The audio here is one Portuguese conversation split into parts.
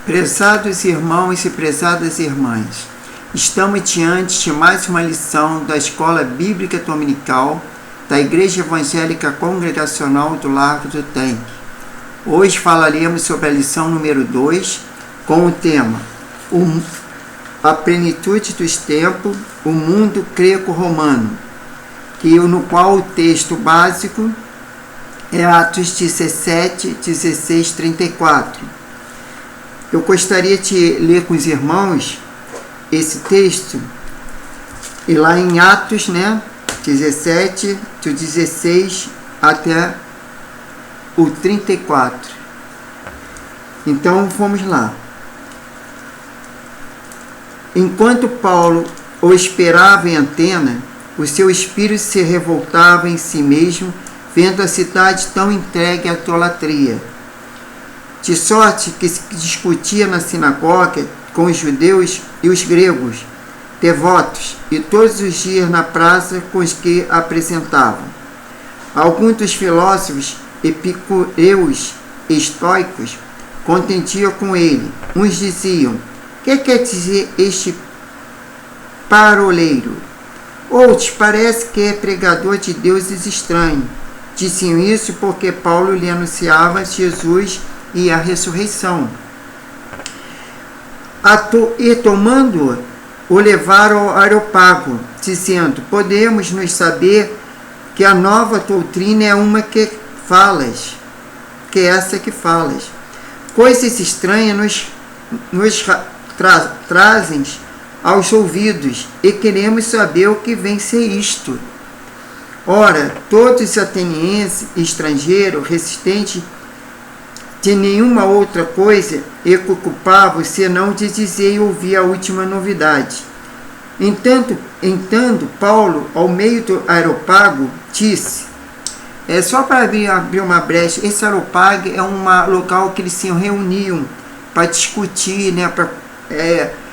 Prezados irmãos e prezadas irmãs, estamos diante de mais uma lição da Escola Bíblica Dominical da Igreja Evangélica Congregacional do Largo do Tanque. Hoje falaremos sobre a lição número 2, com o tema A Plenitude dos Tempos, o Mundo Greco-Romano, no qual o texto básico é Atos 17, 16, 34. Eu gostaria de ler com os irmãos esse texto, e lá em Atos, 17, do 16 até o 34. Então, vamos lá. Enquanto Paulo o esperava em Atenas, o seu espírito se revoltava em si mesmo, vendo a cidade tão entregue à idolatria. De sorte que se discutia na sinagoga com os judeus e os gregos, devotos, e todos os dias na praça com os que apresentavam. Alguns dos filósofos epicureus e estoicos contendiam com ele. Uns diziam: que quer dizer este paroleiro? Outros parece que é pregador de deuses estranhos. Diziam isso porque Paulo lhe anunciava Jesus e a ressurreição. E tomando-o, o levaram ao Areópago, dizendo: podemos nos saber que a nova doutrina é uma que essa que falas. Coisas estranhas nos trazem aos ouvidos, e queremos saber o que vem ser isto. Ora, todos os atenienses e estrangeiros resistentes de nenhuma outra coisa e ocupavam senão de dizer e ouvir a última novidade. Entanto, Paulo, ao meio do Areópago, disse, só para abrir uma brecha, esse Areópago é um local que eles se reuniam para discutir, para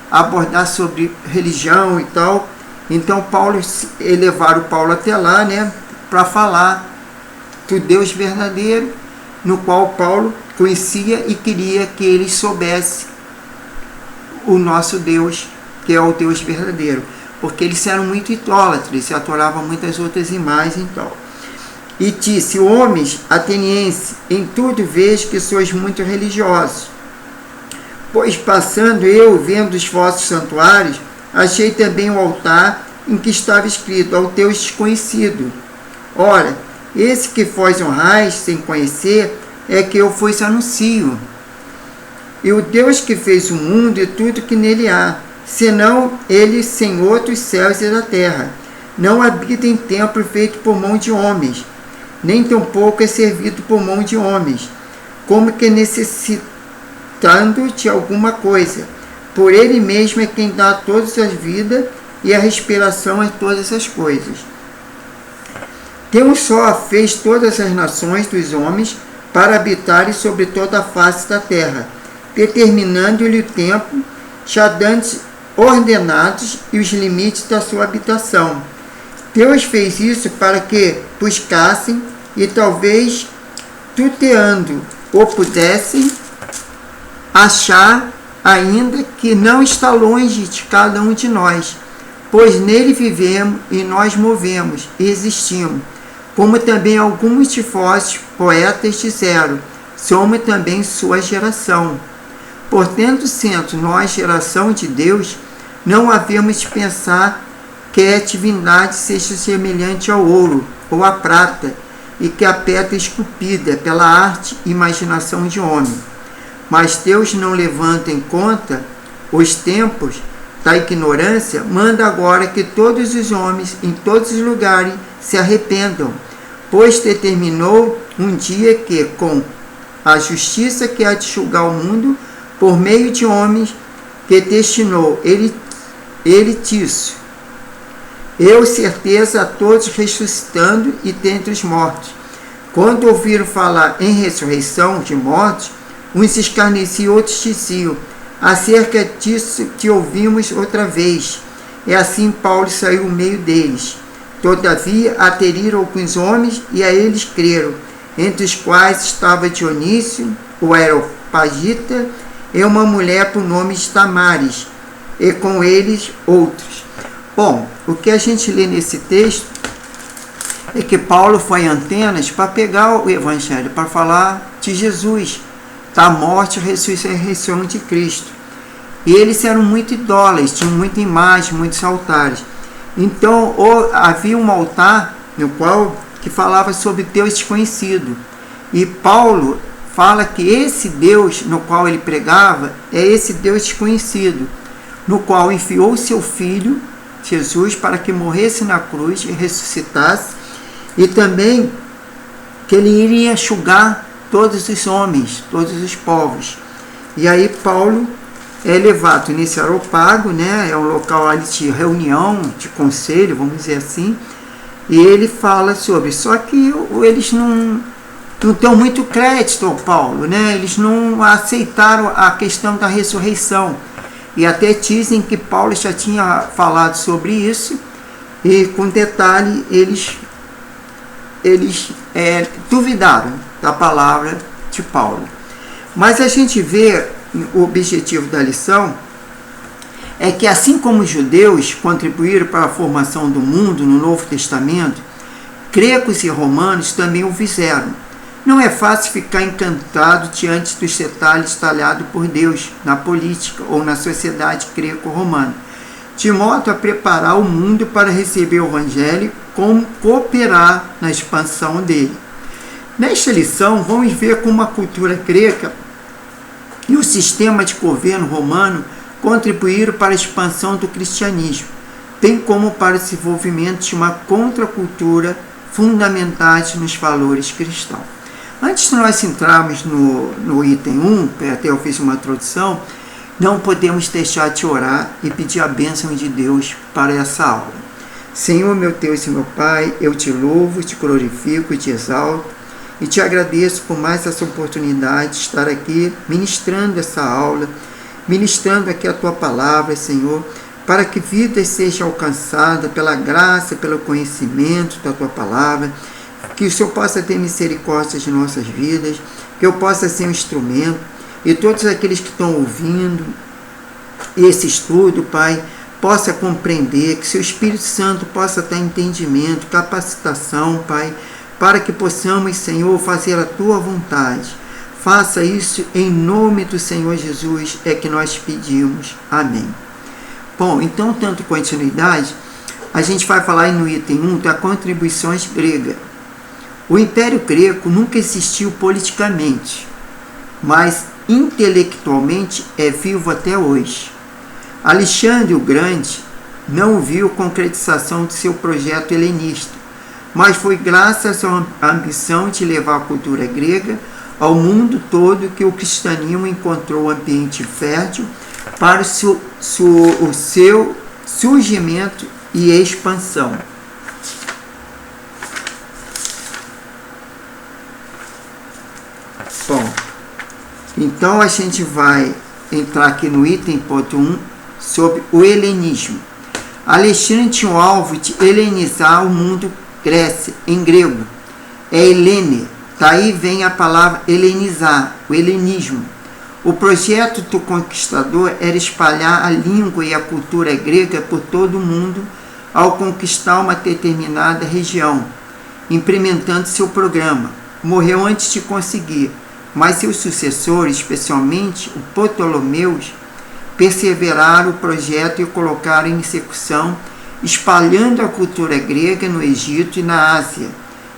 abordar sobre religião e tal. Então levaram Paulo até lá, para falar do Deus verdadeiro, no qual Paulo conhecia e queria que eles soubessem o nosso Deus, que é o Deus verdadeiro, porque eles eram muito idólatras, eles adoravam muitas outras imagens e tal. E disse: homens atenienses, em tudo vejo que sois muito religiosos, pois passando eu, vendo os vossos santuários, achei também o altar em que estava escrito: ao Deus desconhecido. Ora, esse que vós honrais sem conhecer, é que eu vos anuncio. E o Deus que fez o mundo e tudo que nele há, senão ele Senhor dos céus e da terra, não habita em templo feito por mão de homens, nem tampouco é servido por mão de homens, como que necessitando de alguma coisa. Por ele mesmo é quem dá todas as vidas e a respiração a todas as coisas. Deus só fez todas as nações dos homens para habitarem sobre toda a face da terra, determinando-lhe o tempo, já dantes ordenados e os limites da sua habitação. Deus fez isso para que buscassem e talvez, tuteando, ou pudessem achar ainda que não está longe de cada um de nós, pois nele vivemos e nós movemos e existimos. Como também alguns de vós, poetas, disseram, somos também sua geração. Portanto, sendo nós geração de Deus, não havemos de pensar que a divindade seja semelhante ao ouro ou à prata, e que a pedra esculpida pela arte e imaginação de homem. Mas Deus não levanta em conta os tempos da ignorância, manda agora que todos os homens, em todos os lugares, se arrependam, pois determinou um dia que, com a justiça que há de julgar o mundo, por meio de homens, que destinou ele disso. Eu, certeza, a todos ressuscitando e dentre os mortos. Quando ouviram falar em ressurreição de mortos, uns escarneciam, outros diziam, acerca disso que ouvimos outra vez. E assim Paulo saiu no meio deles. Todavia, ateriram alguns homens e a eles creram, entre os quais estava Dionísio, o Areopagita, e uma mulher por nome de Tamares, e com eles outros. Bom, o que a gente lê nesse texto é que Paulo foi em Atenas para pegar o evangelho, para falar de Jesus, da morte e ressurreição de Cristo. E eles eram muito idólatras, tinham muita imagem, muitos altares. Então havia um altar no qual que falava sobre Deus desconhecido. E Paulo fala que esse Deus no qual ele pregava é esse Deus desconhecido, no qual enviou seu Filho, Jesus, para que morresse na cruz e ressuscitasse, e também que ele iria enxugar todos os homens, todos os povos. E aí Paulo é levado nesse Areópago, né? É um local ali de reunião, de conselho, vamos dizer assim, e ele fala sobre, só que eles não dão muito crédito ao Paulo, né? Eles não aceitaram a questão da ressurreição, e até dizem que Paulo já tinha falado sobre isso, e com detalhe eles duvidaram da palavra de Paulo. Mas a gente vê o objetivo da lição é que, assim como os judeus contribuíram para a formação do mundo no Novo Testamento, gregos e romanos também o fizeram. Não é fácil ficar encantado diante dos detalhes talhados por Deus na política ou na sociedade greco-romana, de modo a preparar o mundo para receber o Evangelho, como cooperar na expansão dele. Nesta lição, vamos ver como a cultura grega e o sistema de governo romano contribuíram para a expansão do cristianismo, bem como para o desenvolvimento de uma contracultura fundamentada nos valores cristãos. Antes de nós entrarmos no item 1, até eu fiz uma introdução, não podemos deixar de orar e pedir a bênção de Deus para essa aula. Senhor, meu Deus e meu Pai, eu te louvo, te glorifico e te exalto, e te agradeço por mais essa oportunidade de estar aqui ministrando essa aula, ministrando aqui a Tua palavra, Senhor, para que vidas sejam alcançadas pela graça, pelo conhecimento da Tua palavra, que o Senhor possa ter misericórdia de nossas vidas, que eu possa ser um instrumento, e todos aqueles que estão ouvindo esse estudo, Pai, possa compreender, que seu Espírito Santo possa ter entendimento, capacitação, Pai, para que possamos, Senhor, fazer a Tua vontade. Faça isso em nome do Senhor Jesus, é que nós pedimos. Amém. Bom, então, tanto continuidade, a gente vai falar no item 1 das contribuições gregas. O Império Grego nunca existiu politicamente, mas intelectualmente é vivo até hoje. Alexandre o Grande não viu concretização de seu projeto helenista, mas foi graças à ambição de levar a cultura grega ao mundo todo que o cristianismo encontrou um ambiente fértil para o seu surgimento e expansão. Bom, então a gente vai entrar aqui no item ponto 1 sobre o helenismo. Alexandre tinha o alvo de helenizar o mundo Grécia, em grego. É Helene, daí vem a palavra helenizar, o helenismo. O projeto do conquistador era espalhar a língua e a cultura grega por todo o mundo ao conquistar uma determinada região, implementando seu programa. Morreu antes de conseguir, mas seus sucessores, especialmente o Ptolomeus, perseveraram o projeto e o colocaram em execução, espalhando a cultura grega no Egito e na Ásia,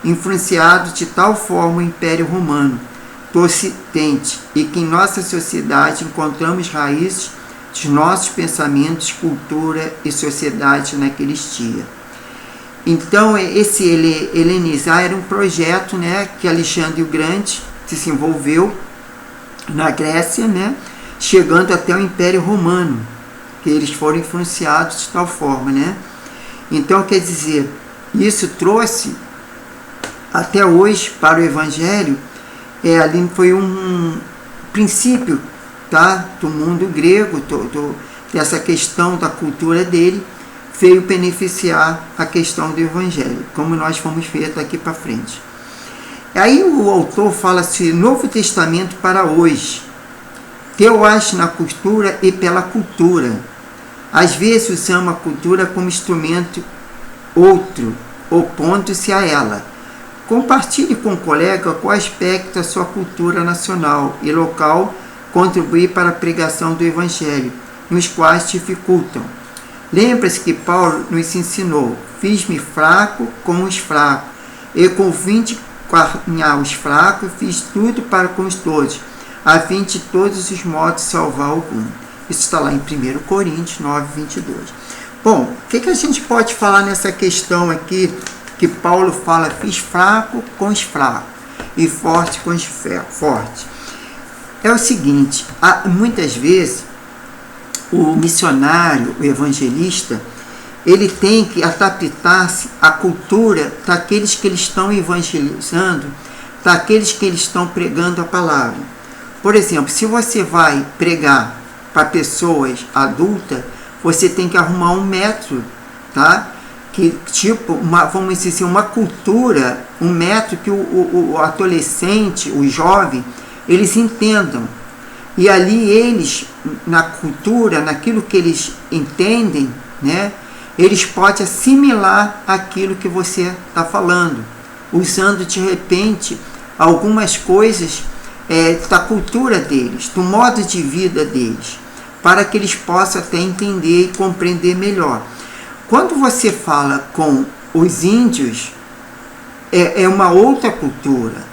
influenciado de tal forma o Império Romano do Ocidente, e que em nossa sociedade encontramos raízes de nossos pensamentos, cultura e sociedade naqueles dias. Então, esse helenizar era um projeto, né, que Alexandre o Grande desenvolveu na Grécia, né, chegando até o Império Romano, que eles foram influenciados de tal forma, né? Então, quer dizer, isso trouxe até hoje para o Evangelho, ali foi um princípio, tá, do mundo grego, dessa questão da cultura dele, veio beneficiar a questão do Evangelho, como nós vamos ver daqui para frente. Aí o autor fala assim, Novo Testamento para hoje. teoás na cultura e pela cultura. Às vezes usamos a cultura como instrumento outro, opondo-se a ela. Compartilhe com o colega qual aspecto da sua cultura nacional e local contribui para a pregação do Evangelho, nos quais dificultam. Lembra-se que Paulo nos ensinou: fiz-me fraco com os fracos, e com o fim de carregar os fracos, fiz tudo para com os todos, a fim de todos os modos salvar algum. Isso está lá em 1 Coríntios 9, 22. Bom, o que a gente pode falar nessa questão aqui, que Paulo fala: fiz fraco com os fracos e forte com os fortes? É o seguinte, muitas vezes o missionário, o evangelista, ele tem que adaptar-se à cultura daqueles que eles estão evangelizando, daqueles que eles estão pregando a palavra. Por exemplo, se você vai pregar para pessoas adultas, você tem que arrumar um método, tá? Que tipo, vamos dizer assim, uma cultura, um método que o adolescente, o jovem, eles entendam. E ali eles, na cultura, naquilo que eles entendem, né, eles podem assimilar aquilo que você está falando, usando de repente algumas coisas da cultura deles, do modo de vida deles, para que eles possam até entender e compreender melhor. Quando você fala com os índios, é uma outra cultura.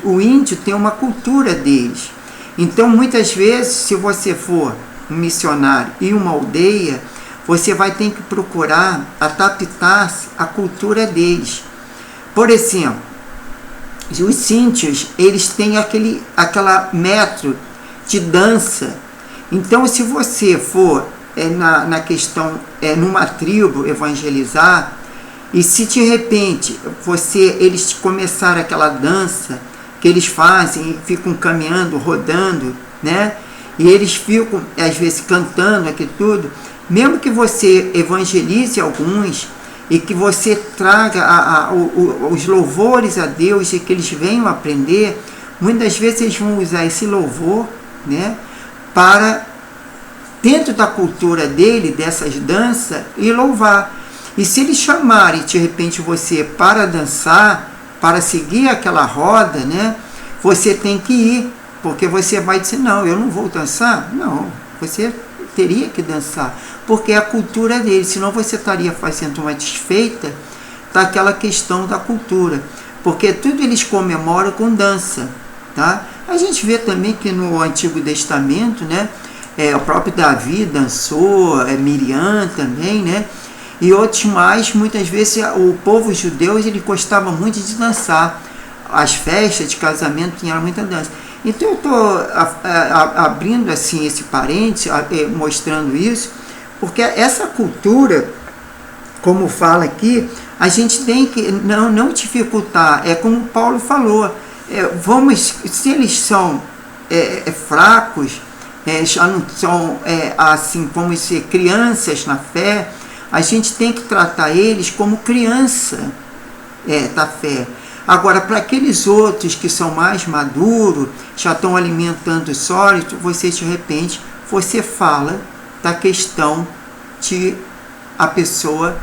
O índio tem uma cultura deles. Então, muitas vezes, se você for um missionário em uma aldeia, você vai ter que procurar adaptar-se à cultura deles. Por exemplo, os índios, eles têm aquela método de dança. Então, se você for na questão, numa tribo evangelizar, e se de repente eles começarem aquela dança que eles fazem, ficam caminhando, rodando, né? E eles ficam, às vezes, cantando aqui tudo, mesmo que você evangelize alguns e que você traga os louvores a Deus e que eles venham aprender, muitas vezes eles vão usar esse louvor, né, para, dentro da cultura dele, dessas danças, e louvar. E se eles chamarem, de repente, você para dançar, para seguir aquela roda, né, você tem que ir, porque você vai dizer: não, eu não vou dançar. Não, você teria que dançar, porque é a cultura dele, senão você estaria fazendo uma desfeita daquela questão da cultura, porque tudo eles comemoram com dança, tá? A gente vê também que no Antigo Testamento, né, o próprio Davi dançou, Miriam também, né? E outros mais, muitas vezes o povo judeu ele gostava muito de dançar. As festas de casamento tinham muita dança. Então eu estou abrindo assim esse parênteses, mostrando isso, porque essa cultura, como fala aqui, a gente tem que não dificultar. É como Paulo falou, se eles são fracos, já não são assim como ser crianças na fé, a gente tem que tratar eles como criança da fé. Agora, para aqueles outros que são mais maduros, já estão alimentando sólido, você de repente, você fala da questão de a pessoa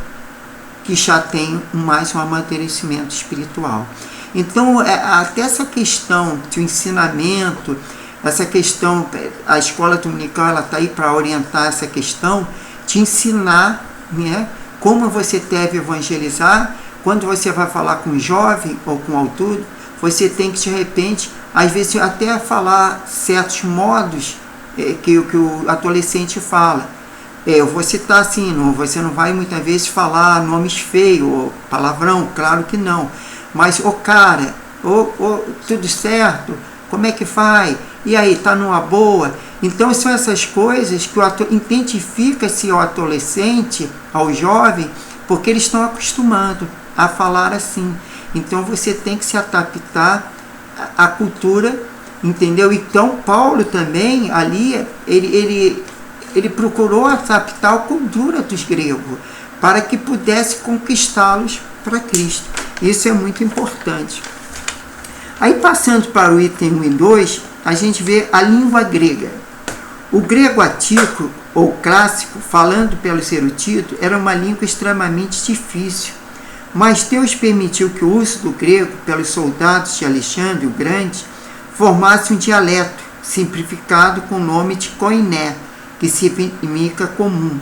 que já tem mais um amadurecimento espiritual. Então, até essa questão de ensinamento, essa questão, a escola dominical ela está aí para orientar essa questão de ensinar, né, como você deve evangelizar. Quando você vai falar com um jovem ou com um adulto, você tem que, de repente, às vezes até falar certos modos que o adolescente fala. Eu vou citar assim, você não vai muitas vezes falar nomes feios, ou palavrão, claro que não. Mas, cara, tudo certo? Como é que faz? E aí, tá numa boa? Então, são essas coisas que identifica-se ao adolescente, ao jovem, porque eles estão acostumados a falar assim. Então você tem que se adaptar à cultura, entendeu? Então Paulo também ali ele procurou adaptar a cultura dos gregos para que pudesse conquistá-los para Cristo. Isso é muito importante. Aí passando para o item 1 e 2, a gente vê a língua grega. O grego antigo ou clássico, falando pelos eruditos, era uma língua extremamente difícil, mas Deus permitiu que o uso do grego pelos soldados de Alexandre o Grande formasse um dialeto simplificado com o nome de koiné, que significa comum.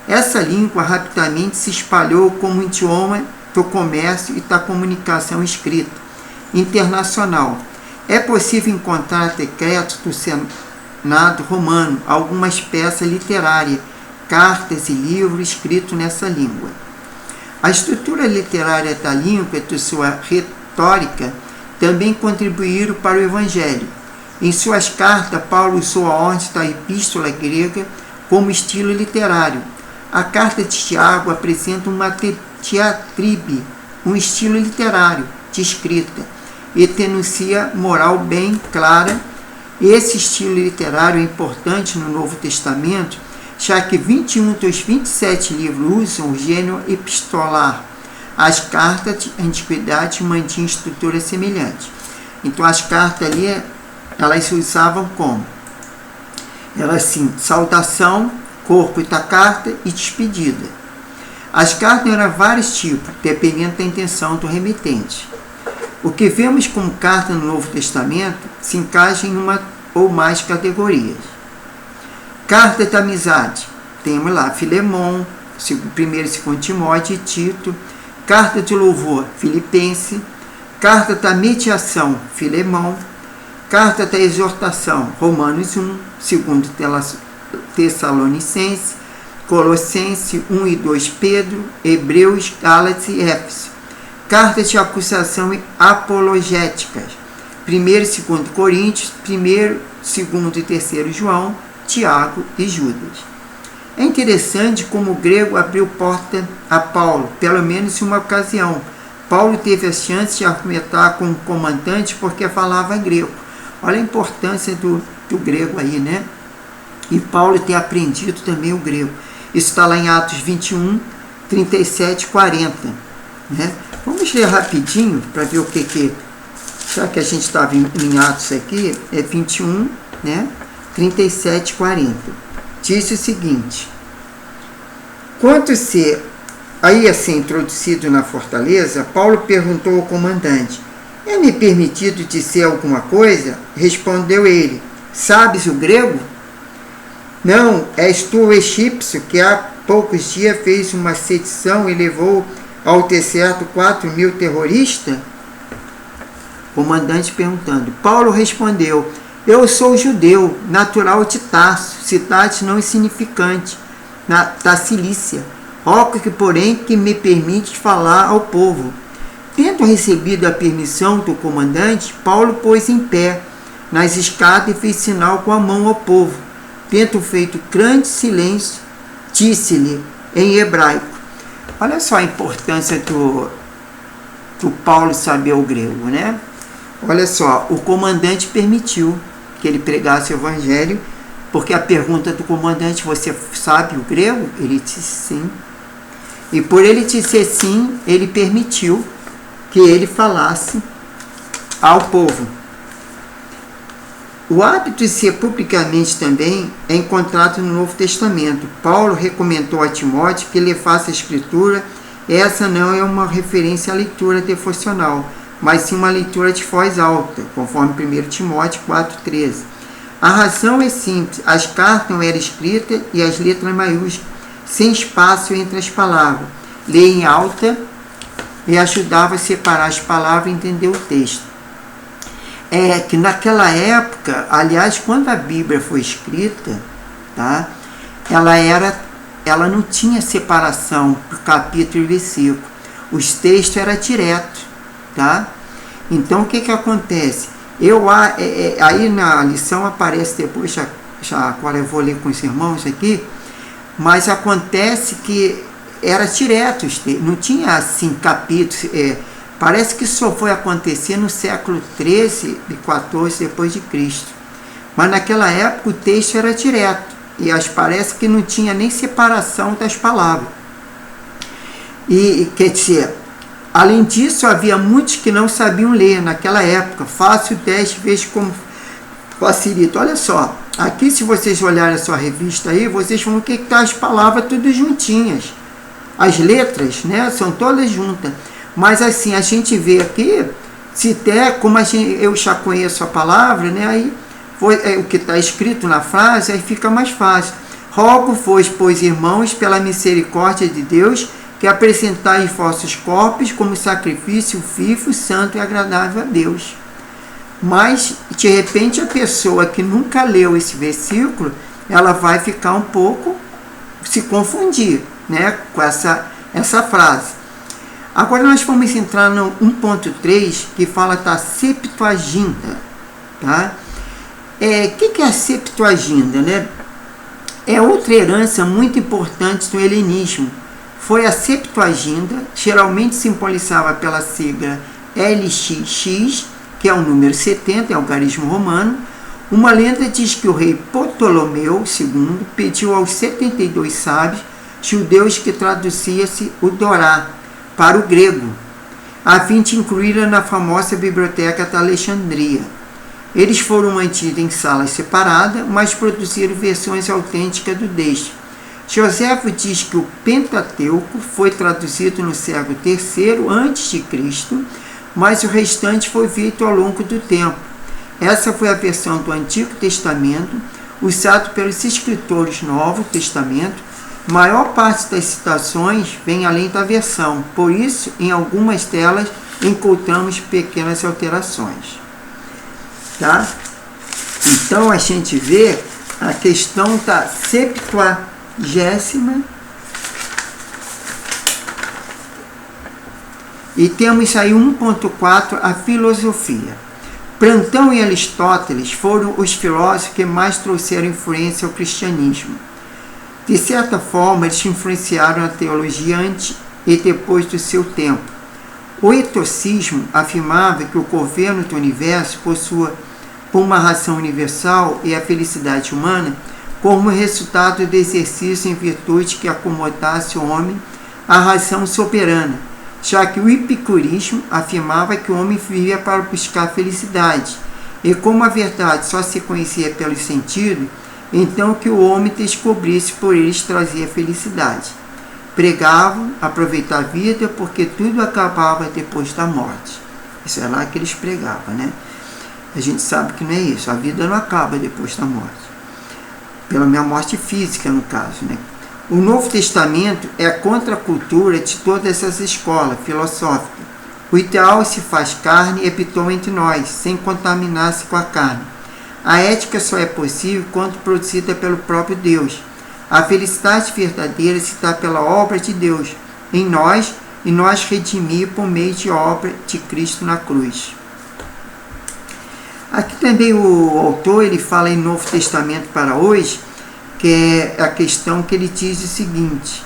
Essa língua rapidamente se espalhou como um idioma do comércio e da comunicação escrita internacional. É possível encontrar decretos do Senado romano, algumas peças literárias, cartas e livros escritos nessa língua. A estrutura literária da língua e de sua retórica também contribuíram para o Evangelho. Em suas cartas, Paulo usou a ordem da epístola grega como estilo literário. A carta de Tiago apresenta uma diatribe, um estilo literário de escrita, e denuncia moral bem clara. Esse estilo literário é importante no Novo Testamento, já que 21 dos 27 livros usam o gênero epistolar. As cartas de antiguidade mantinham estrutura semelhante. Então as cartas ali, elas usavam como? Era assim, saudação, corpo da carta e despedida. As cartas eram vários tipos, dependendo da intenção do remetente. O que vemos como carta no Novo Testamento se encaixa em uma ou mais categorias. Carta de amizade, temos lá Filemon, 1 e 2 Timóteo e Tito. Carta de louvor, Filipense. Carta da mediação, Filemão. Carta da exortação, Romanos 1, 2 Tessalonicenses, Colossenses 1 e 2 Pedro, Hebreus, Gálatas e Éfeso. Cartas de acusação e apologéticas, 1 e 2 Coríntios, 1, 2 e 3 João, Tiago e Judas. É interessante como o grego abriu porta a Paulo, pelo menos em uma ocasião. Paulo teve a chance de argumentar com o comandante porque falava grego. Olha a importância do grego aí, né? E Paulo ter aprendido também o grego. Isso está lá em Atos 21, 37 e 40. Né? Vamos ler rapidinho para ver o que... Já que a gente estava em Atos aqui, é 21, né? 37 e 40. Diz o seguinte: quanto se aí assim introduzido na fortaleza, Paulo perguntou ao comandante: é-me permitido dizer alguma coisa? Respondeu ele: sabes o grego? Não, és tu o egípcio que há poucos dias fez uma sedição e levou ao deserto 4.000 terroristas? Comandante perguntando. Paulo respondeu: eu sou judeu, natural de Tarso, cidade não insignificante, da Cilícia, roca que, porém, que me permite falar ao povo. Tendo recebido a permissão do comandante, Paulo pôs em pé nas escadas e fez sinal com a mão ao povo. Tendo feito grande silêncio, disse-lhe em hebraico. Olha só a importância do Paulo saber o grego, né? Olha só, o comandante permitiu que ele pregasse o evangelho, porque a pergunta do comandante: você sabe o grego? Ele disse sim. E por ele dizer sim, ele permitiu que ele falasse ao povo. O hábito de ser publicamente também é encontrado no Novo Testamento. Paulo recomendou a Timóteo que levasse a Escritura. Essa não é uma referência à leitura devocional, mas sim uma leitura de voz alta, conforme 1 Timóteo 4,13. A razão é simples: as cartas não eram escritas e as letras maiúsculas, sem espaço entre as palavras. Ler em alta e ajudava a separar as palavras e entender o texto. É que naquela época, aliás, quando a Bíblia foi escrita, tá, ela não tinha separação por capítulo e versículo. Os textos eram diretos, tá? Então, o que acontece? Aí na lição aparece depois, agora eu vou ler com os irmãos aqui, mas acontece que era direto, não tinha assim capítulos. Parece que só foi acontecer no século 13 e 14 depois de Cristo. Mas naquela época o texto era direto e parece que não tinha nem separação das palavras. E quer dizer, além disso, havia muitos que não sabiam ler naquela época. Faço 10 vezes como facilita. Olha só, Aqui, se vocês olharem a sua revista aí, vocês vão ver que está as palavras tudo juntinhas. As letras, né, são todas juntas. Mas assim, a gente vê aqui, se der, como eu já conheço a palavra, né, aí o que está escrito na frase, aí fica mais fácil. Rogo-vos, pois, irmãos, pela misericórdia de Deus, que apresentais vossos corpos como sacrifício vivo, santo e agradável a Deus. Mas, de repente, a pessoa que nunca leu esse versículo, ela vai ficar um pouco, se confundir, né, com essa frase. Agora nós vamos entrar no 1.3, que fala da Septuaginta. Tá? Que é a Septuaginta? Né? É outra herança muito importante do helenismo. Foi a Septuaginta, geralmente simbolizada pela sigla LXX, que é o número 70, é o algarismo romano. Uma lenda diz que o rei Ptolomeu II pediu aos 72 sábios judeus que traduzisse o Torá para o grego, a fim de incluí-la na famosa biblioteca da Alexandria. Eles foram mantidos em salas separadas, mas produziram versões autênticas do texto. Joséfo diz que o Pentateuco foi traduzido no século III a.C., mas o restante foi feito ao longo do tempo. Essa foi a versão do Antigo Testamento, usada pelos escritores do Novo Testamento. A maior parte das citações vem além da versão, por isso, em algumas delas, encontramos pequenas alterações. Tá? Então, a gente vê a questão da Septuagésima. E temos aí 1.4, a filosofia. Platão e Aristóteles foram os filósofos que mais trouxeram influência ao cristianismo. De certa forma, eles influenciaram a teologia antes e depois do seu tempo. O etocismo afirmava que o governo do universo possua uma razão universal e a felicidade humana como resultado do exercício em virtude que acomodasse o homem à razão soberana, já que o epicurismo afirmava que o homem vivia para buscar a felicidade, e como a verdade só se conhecia pelos sentidos, então que o homem descobrisse por eles trazia felicidade. Pregavam aproveitar a vida porque tudo acabava depois da morte. Isso é lá que eles pregavam, né? A gente sabe que não é isso, a vida não acaba depois da morte. Pela minha morte física, no caso, né? O Novo Testamento é contra a cultura de todas essas escolas filosóficas. O ideal se faz carne e habitou entre nós, sem contaminar-se com a carne. A ética só é possível quando produzida pelo próprio Deus. A felicidade verdadeira se dá pela obra de Deus em nós e nós redimir por meio de obra de Cristo na cruz. Aqui também o autor ele fala em Novo Testamento para hoje, que é a questão que ele diz o seguinte: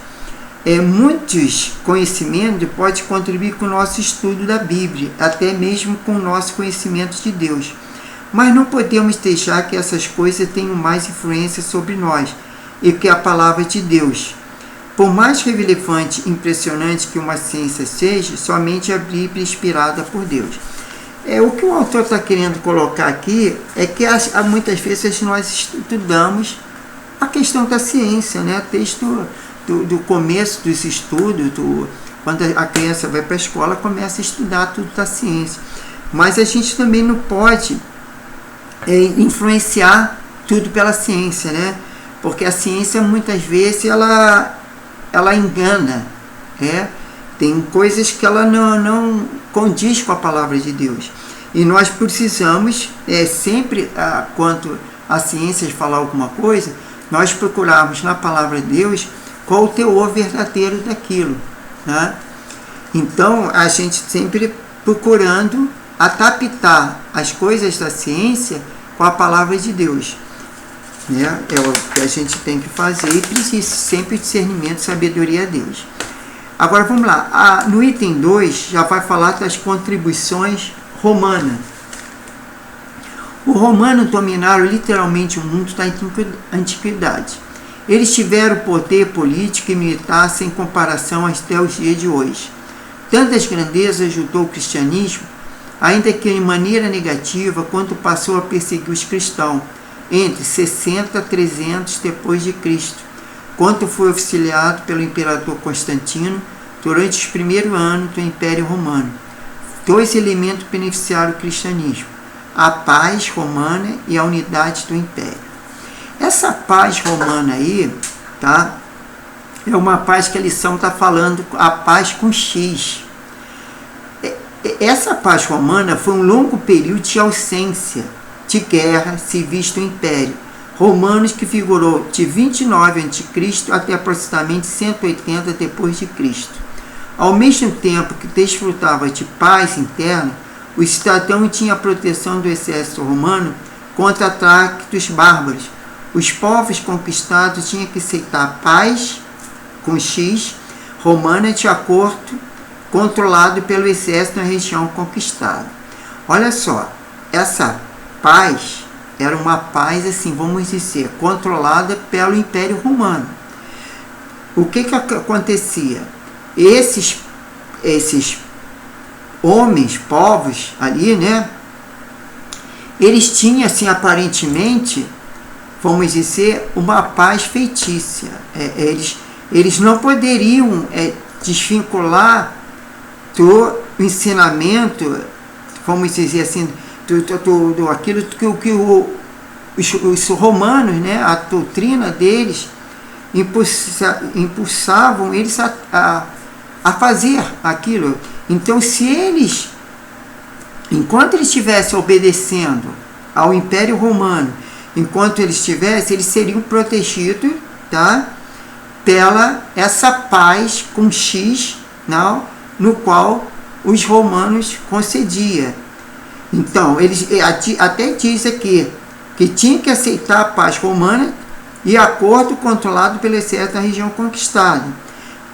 muitos conhecimentos podem contribuir com o nosso estudo da Bíblia, até mesmo com o nosso conhecimento de Deus. Mas não podemos deixar que essas coisas tenham mais influência sobre nós e que a palavra de Deus. Por mais relevante e impressionante que uma ciência seja, somente a Bíblia é inspirada por Deus. O que o autor está querendo colocar aqui é que muitas vezes nós estudamos a questão da ciência, né? Desde do começo dos estudos, quando a criança vai para a escola, começa a estudar tudo da ciência. Mas a gente também não pode influenciar tudo pela ciência, né? Porque a ciência muitas vezes ela engana, tem coisas que ela não condiz com a palavra de Deus. E nós precisamos, sempre, quando a ciência falar alguma coisa, nós procurarmos na palavra de Deus qual o teor verdadeiro daquilo. Né? Então, a gente sempre procurando adaptar as coisas da ciência com a palavra de Deus. Né? É o que a gente tem que fazer e precisa sempre discernimento e sabedoria a Deus. Agora vamos lá, no item 2 já vai falar das contribuições romanas. Os romanos dominaram literalmente o mundo da antiguidade. Eles tiveram poder político e militar sem comparação até os dias de hoje. Tantas grandezas ajudou o cristianismo, ainda que de maneira negativa, quando passou a perseguir os cristãos. entre 60 e 300 depois de Cristo, quando foi auxiliado pelo imperador Constantino durante os primeiros anos do Império Romano. Dois elementos beneficiaram o cristianismo: a paz romana e a unidade do império. Essa paz romana aí, tá? É uma paz que a lição está falando, a paz com X. Essa paz romana foi um longo período de ausência de guerra civis do Império Romanos, que vigorou de 29 a.C. até aproximadamente 180 depois de Cristo. Ao mesmo tempo que desfrutava de paz interna, o cidadão tinha a proteção do exército romano contra ataques dos bárbaros. Os povos conquistados tinham que aceitar a paz com X romana de acordo controlado pelo exército na região conquistada. Olha só, essa paz era uma paz, assim, vamos dizer, controlada pelo Império Romano. O que acontecia? Esses homens, povos ali, né? Eles tinham, assim, aparentemente, vamos dizer, uma paz feiticia. Eles não poderiam desvincular do ensinamento, vamos dizer assim, aquilo que os romanos, né, a doutrina deles, impulsavam eles a fazer aquilo. Então, se eles, enquanto eles estivessem obedecendo ao Império Romano, enquanto eles estivessem, eles seriam protegidos, tá, pela essa paz com X, não, no qual os romanos concediam. Então, eles até diz aqui que tinha que aceitar a paz romana e acordo controlado pelo exército na região conquistada.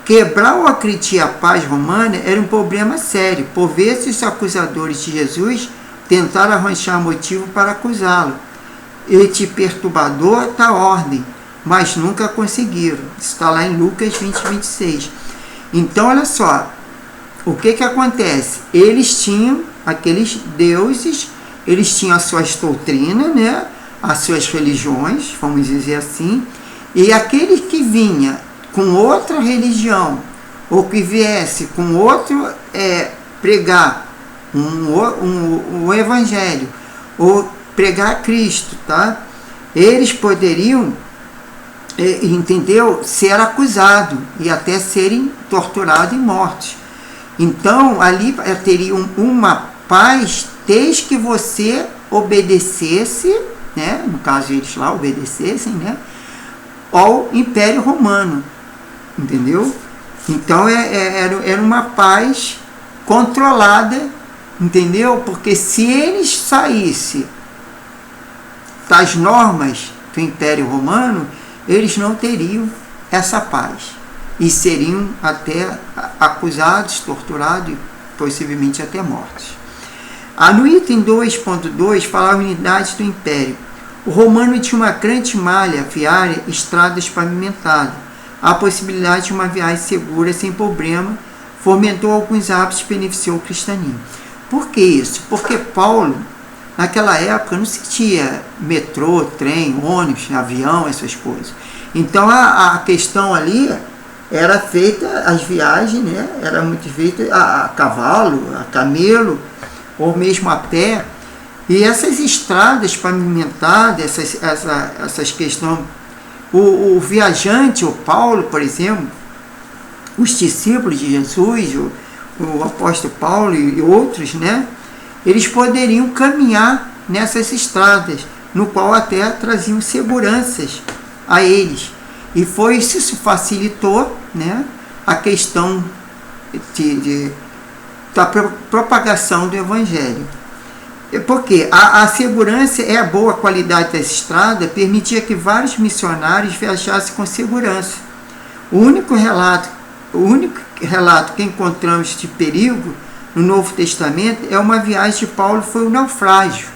Quebrar ou acreditar a paz romana era um problema sério, por vezes os acusadores de Jesus tentaram arranjar motivo para acusá-lo. Este perturbador da ordem, mas nunca conseguiram. Está lá em Lucas 20:26. Então, olha só, o que acontece? Eles tinham aqueles deuses, eles tinham as suas doutrinas, né? As suas religiões, vamos dizer assim, e aquele que vinha com outra religião, ou que viesse com outro, pregar um evangelho, ou pregar Cristo, tá? Eles poderiam, entendeu, ser acusados e até serem torturados e mortos. Então, ali teriam uma paz desde que você obedecesse, né, no caso eles lá obedecessem, né, ao Império Romano, entendeu? Então, era uma paz controlada, entendeu? Porque se eles saíssem das normas do Império Romano, eles não teriam essa paz e seriam até acusados, torturados e possivelmente até mortos. No item 2.2 fala a unidade do Império. O romano tinha uma grande malha viária, estradas pavimentadas. A possibilidade de uma viagem segura sem problema fomentou alguns hábitos que beneficiou o cristianismo. Por que isso? Porque Paulo, naquela época, não se tinha metrô, trem, ônibus, avião, essas coisas. Então a questão ali era feita, as viagens, né, era muito feita a cavalo, a camelo, ou mesmo a pé. E essas estradas pavimentadas, essas questões, o viajante, o Paulo, por exemplo, os discípulos de Jesus, o apóstolo Paulo e outros, né, eles poderiam caminhar nessas estradas, no qual até traziam seguranças a eles. E foi isso que facilitou, né, a questão da propagação do Evangelho. Porque a segurança e a boa qualidade da estrada permitia que vários missionários viajassem com segurança. O único relato que encontramos de perigo no Novo Testamento é uma viagem de Paulo, foi o naufrágio.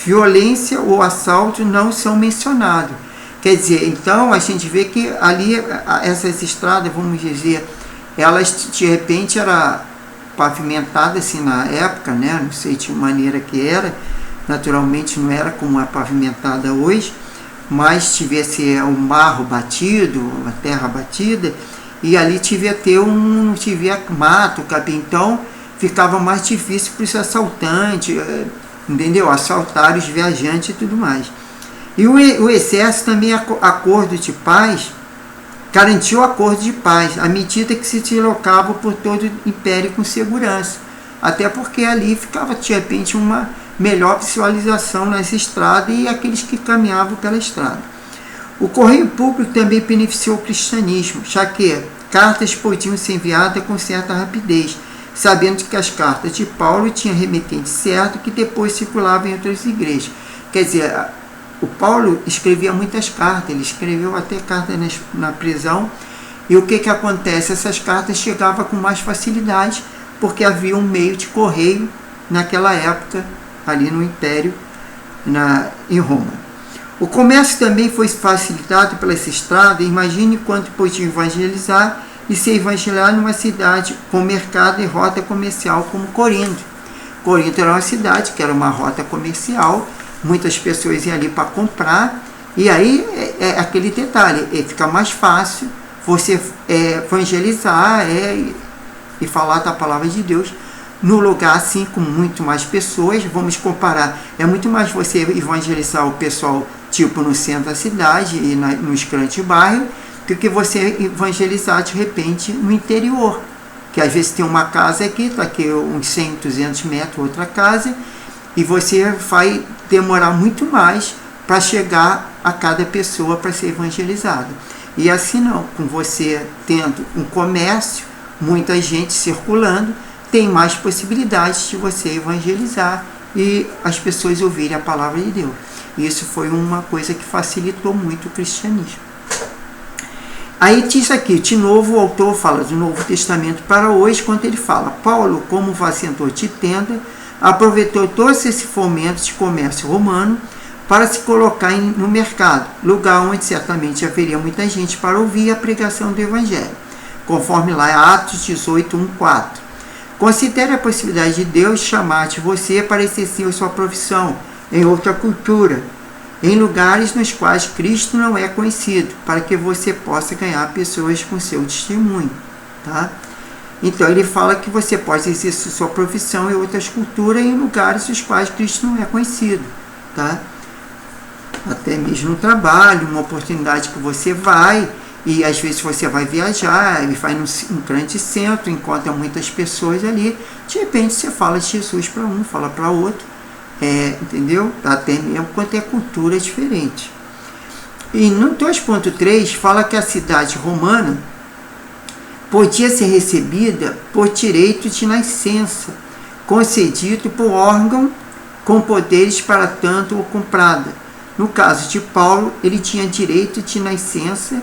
Violência ou assalto não são mencionados. Quer dizer, então a gente vê que ali essas estradas, vamos dizer, elas de repente eram pavimentadas assim na época, né? Não sei de que maneira que era, naturalmente não era como é pavimentada hoje, mas tivesse o marro batido, a terra batida, e ali não tivia mato, capim, então ficava mais difícil para os assaltantes, entendeu? Assaltar os viajantes e tudo mais. E o exército também, acordo de paz, garantiu o acordo de paz, à medida que se deslocava por todo o império com segurança. Até porque ali ficava, de repente, uma melhor visualização nas estradas e aqueles que caminhavam pela estrada. O correio público também beneficiou o cristianismo, já que cartas podiam ser enviadas com certa rapidez, sabendo que as cartas de Paulo tinham remetente certo que depois circulavam em outras igrejas. Quer dizer, o Paulo escrevia muitas cartas, ele escreveu até cartas na prisão, e o que acontece? Essas cartas chegavam com mais facilidade, porque havia um meio de correio naquela época, ali no Império, em Roma. O comércio também foi facilitado pela essa estrada. Imagine quanto podia evangelizar e se evangelizar numa cidade com mercado e rota comercial como Corinto. Corinto era uma cidade que era uma rota comercial, muitas pessoas iam ali para comprar, e aí é aquele detalhe, fica mais fácil você evangelizar e falar da palavra de Deus no lugar assim, com muito mais pessoas. Vamos comparar, é muito mais você evangelizar o pessoal tipo no centro da cidade e nos grandes bairros, do que você evangelizar de repente no interior, que às vezes tem uma casa aqui, tá aqui uns 100, 200 metros, outra casa, e você vai demorar muito mais para chegar a cada pessoa para ser evangelizada. E assim não, com você tendo um comércio, muita gente circulando, tem mais possibilidades de você evangelizar e as pessoas ouvirem a palavra de Deus. Isso foi uma coisa que facilitou muito o cristianismo. Aí diz aqui, de novo, o autor fala do Novo Testamento para hoje, quando ele fala: Paulo, como fazedor de tenda, aproveitou todos esses fomentos de comércio romano para se colocar no mercado, lugar onde certamente haveria muita gente para ouvir a pregação do Evangelho, conforme lá em Atos 18, 1, 4. Considere a possibilidade de Deus chamar-te você para exercer sua profissão em outra cultura, em lugares nos quais Cristo não é conhecido, para que você possa ganhar pessoas com seu testemunho, tá? Então ele fala que você pode exercer sua profissão em outras culturas, em lugares nos quais Cristo não é conhecido, tá? Até mesmo no trabalho, uma oportunidade que você vai, e às vezes você vai viajar, e vai num grande centro, encontra muitas pessoas ali, de repente você fala de Jesus para um, fala para outro, entendeu? Até mesmo quanto é cultura diferente. E no 2.3 fala que a cidade romana podia ser recebida por direito de nascença, concedido por órgão com poderes para tanto ou comprada. No caso de Paulo, ele tinha direito de nascença.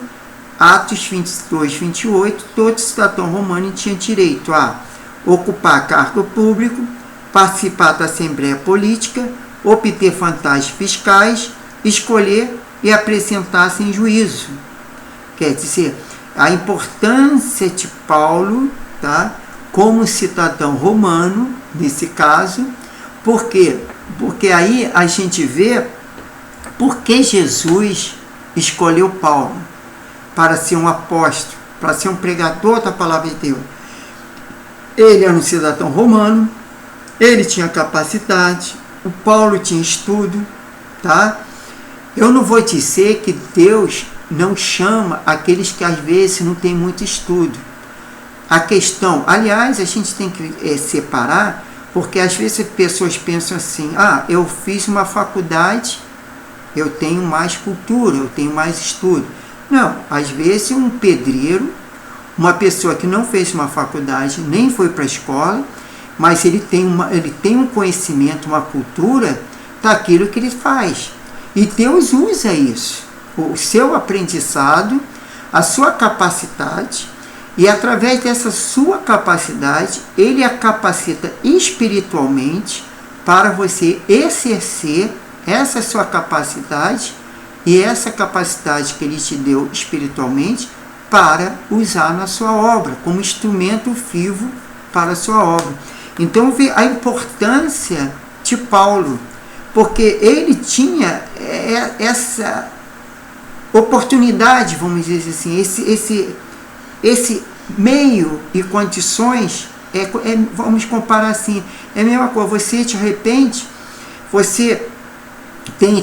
Atos 22, 28, todo cidadão romano tinha direito a ocupar cargo público, participar da Assembleia Política, obter vantagens fiscais, escolher e apresentar-se em juízo. Quer dizer, a importância de Paulo, tá, como cidadão romano, nesse caso, por quê? Porque aí a gente vê por que Jesus escolheu Paulo para ser um apóstolo, para ser um pregador da palavra de Deus. Ele era um cidadão romano, ele tinha capacidade, o Paulo tinha estudo, tá? Eu não vou dizer que Deus não chama aqueles que às vezes não têm muito estudo. A questão, aliás, a gente tem que separar, porque às vezes as pessoas pensam assim: eu fiz uma faculdade, eu tenho mais cultura, eu tenho mais estudo. Não, às vezes um pedreiro, uma pessoa que não fez uma faculdade, nem foi para a escola, mas ele tem um conhecimento, uma cultura daquilo que ele faz. E Deus usa isso, o seu aprendizado, a sua capacidade, e através dessa sua capacidade, ele a capacita espiritualmente para você exercer essa sua capacidade e essa capacidade que ele te deu espiritualmente para usar na sua obra, como instrumento vivo para a sua obra. Então, vê a importância de Paulo, porque ele tinha essa oportunidade, vamos dizer assim, esse meio e condições, vamos comparar assim, é a mesma coisa, você de repente, você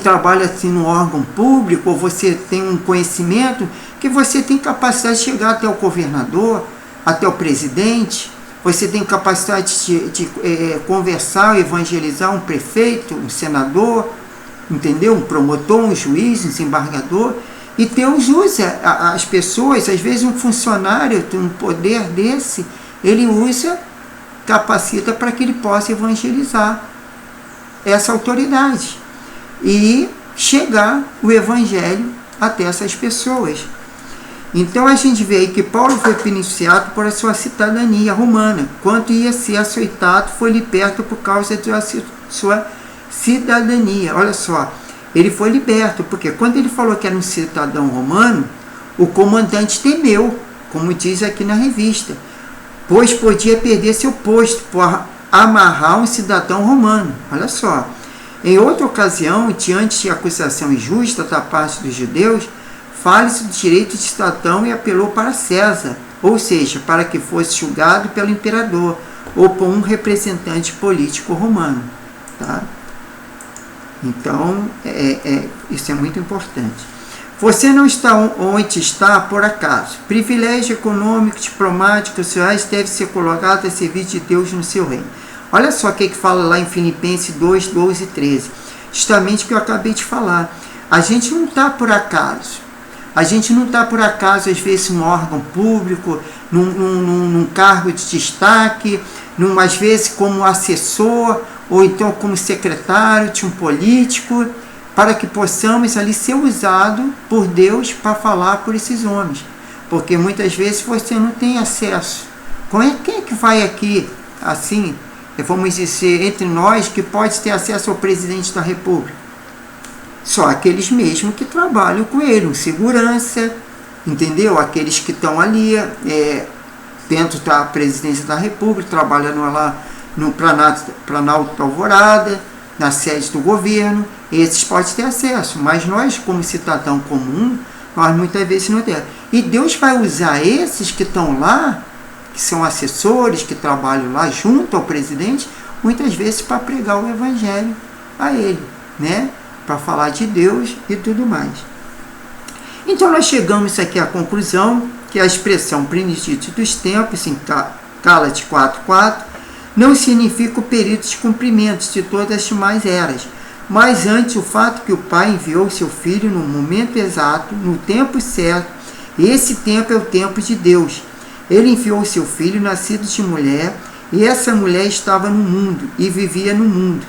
trabalha assim no órgão público, ou você tem um conhecimento que você tem capacidade de chegar até o governador, até o presidente, você tem capacidade de conversar, evangelizar um prefeito, um senador, entendeu? Um promotor, um juiz, um desembargador. E Deus usa as pessoas, às vezes um funcionário tem um poder desse, ele usa, capacita para que ele possa evangelizar essa autoridade e chegar o evangelho até essas pessoas. Então a gente vê aí que Paulo foi beneficiado por a sua cidadania romana. Quando ia ser açoitado, foi liberto por causa da sua cidadania. Olha só, ele foi liberto, porque quando ele falou que era um cidadão romano, o comandante temeu, como diz aqui na revista, pois podia perder seu posto por amarrar um cidadão romano. Olha só, em outra ocasião, diante de acusação injusta da parte dos judeus, fale-se do direito de cidadão e apelou para César, ou seja, para que fosse julgado pelo imperador ou por um representante político romano. Tá? Então, isso é muito importante. Você não está onde está por acaso. Privilégio econômico, diplomático, sociais deve ser colocado a serviço de Deus no seu reino. Olha só o que fala lá em Filipenses 2, 12 e 13. Justamente o que eu acabei de falar. A gente não está por acaso. A gente não está por acaso, às vezes, num órgão público, num cargo de destaque, às vezes como assessor, ou então como secretário de um político, para que possamos ali ser usados por Deus para falar por esses homens. Porque muitas vezes você não tem acesso. Quem é que vai aqui, assim, vamos dizer, entre nós, que pode ter acesso ao presidente da República? Só aqueles mesmos que trabalham com ele, um segurança, entendeu? Aqueles que estão ali dentro da presidência da República, trabalhando lá no Planalto Alvorada, na sede do governo, esses podem ter acesso, mas nós, como cidadão comum, nós muitas vezes não temos. E Deus vai usar esses que estão lá, que são assessores, que trabalham lá junto ao presidente, muitas vezes para pregar o evangelho a ele, né? Para falar de Deus e tudo mais. Então nós chegamos aqui à conclusão que a expressão plenitude dos tempos, em Gálatas 4:4, não significa o período de cumprimento de todas as demais eras, mas antes o fato que o Pai enviou seu Filho no momento exato, no tempo certo, e esse tempo é o tempo de Deus. Ele enviou seu Filho nascido de mulher, e essa mulher estava no mundo e vivia no mundo.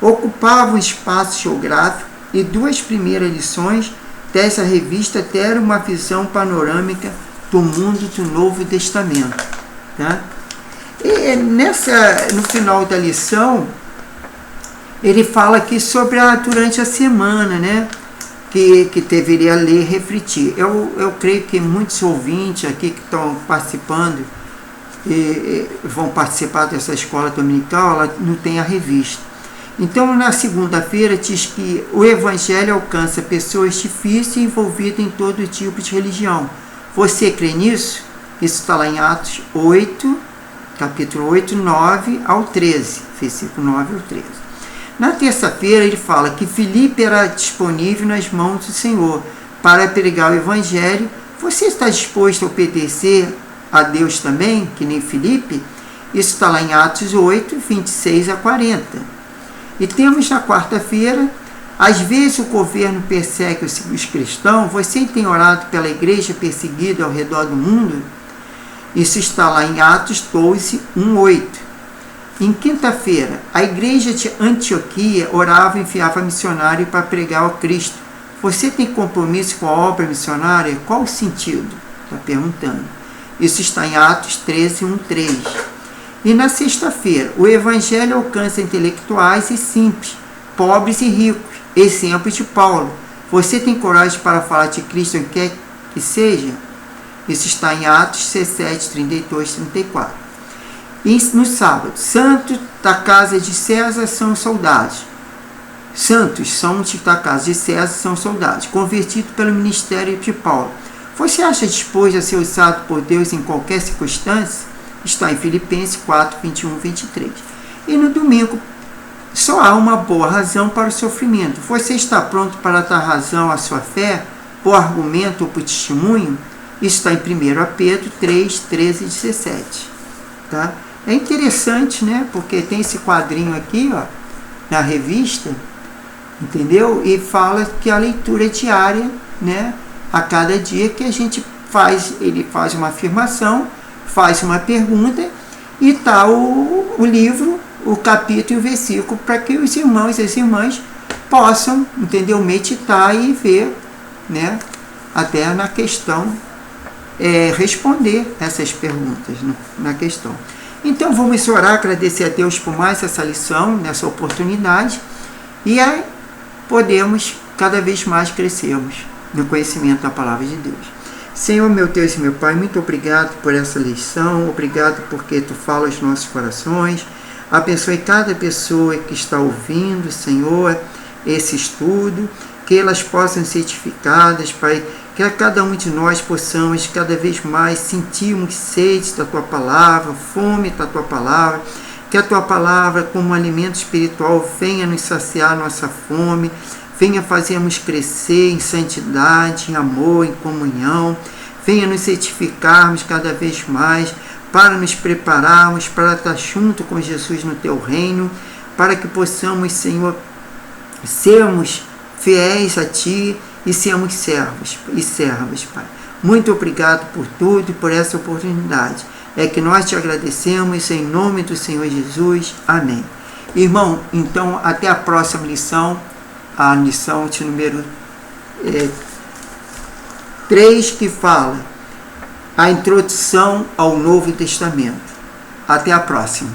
Ocupava um espaço geográfico, e duas primeiras lições dessa revista deram uma visão panorâmica do mundo do Novo Testamento. Tá? E no final da lição, ele fala aqui sobre durante a semana, né? Que deveria ler e refletir. Eu creio que muitos ouvintes aqui que estão participando, vão participar dessa escola dominical, ela não tem a revista. Então, na segunda-feira, diz que o Evangelho alcança pessoas difíceis e envolvidas em todo tipo de religião. Você crê nisso? Isso está lá em Atos 8, capítulo 8, 9 ao 13, versículo 9 ao 13. Na terça-feira, ele fala que Filipe era disponível nas mãos do Senhor para pregar o Evangelho. Você está disposto a obedecer a Deus também, que nem Filipe? Isso está lá em Atos 8, 26 a 40. E temos na quarta-feira, às vezes o governo persegue os cristãos. Você tem orado pela igreja perseguida ao redor do mundo? Isso está lá em Atos 12, 1, 8. Em quinta-feira, a igreja de Antioquia orava e enviava missionário para pregar ao Cristo. Você tem compromisso com a obra missionária? Qual o sentido? Está perguntando. Isso está em Atos 13, 1, 3. E na sexta-feira, o Evangelho alcança intelectuais e simples, pobres e ricos, exemplo de Paulo. Você tem coragem para falar de Cristo onde quer que seja? Isso está em Atos 17, 32, 34. E no sábado, santos da casa de César são soldados. santos são destacados de César, são soldados, convertidos pelo ministério de Paulo. Você acha disposto a ser usado por Deus em qualquer circunstância? Está em Filipenses 4, 21, 23. E no domingo, só há uma boa razão para o sofrimento. Você está pronto para dar razão à sua fé, por argumento ou por testemunho? Isso está em 1 Pedro 3, 13 e 17. Tá? É interessante, né? Porque tem esse quadrinho aqui, ó, na revista, entendeu? E fala que a leitura é diária, né? A cada dia que a gente faz, ele faz uma afirmação, faz uma pergunta e tá o livro, o capítulo e o versículo para que os irmãos e as irmãs possam, entendeu? Meditar e ver, né? Até na questão, responder essas perguntas, né? Na questão. Então vamos orar, agradecer a Deus por mais essa lição, nessa oportunidade, e aí podemos cada vez mais crescermos no conhecimento da palavra de Deus. Senhor, meu Deus e meu Pai, muito obrigado por essa lição, obrigado porque Tu fala aos nossos corações. Abençoe cada pessoa que está ouvindo, Senhor, esse estudo, que elas possam ser edificadas, Pai, que a cada um de nós possamos cada vez mais sentirmos sede da Tua palavra, fome da Tua palavra, que a Tua palavra, como alimento espiritual, venha nos saciar nossa fome, venha fazermos crescer em santidade, em amor, em comunhão, venha nos edificarmos cada vez mais, para nos prepararmos para estar junto com Jesus no Teu reino, para que possamos, Senhor, sermos fiéis a Ti e sermos servos e servas, Pai. Muito obrigado por tudo e por essa oportunidade. É que nós Te agradecemos em nome do Senhor Jesus. Amém. Irmão, então, até a próxima lição, a lição de número 3, que fala a introdução ao Novo Testamento. Até a próxima.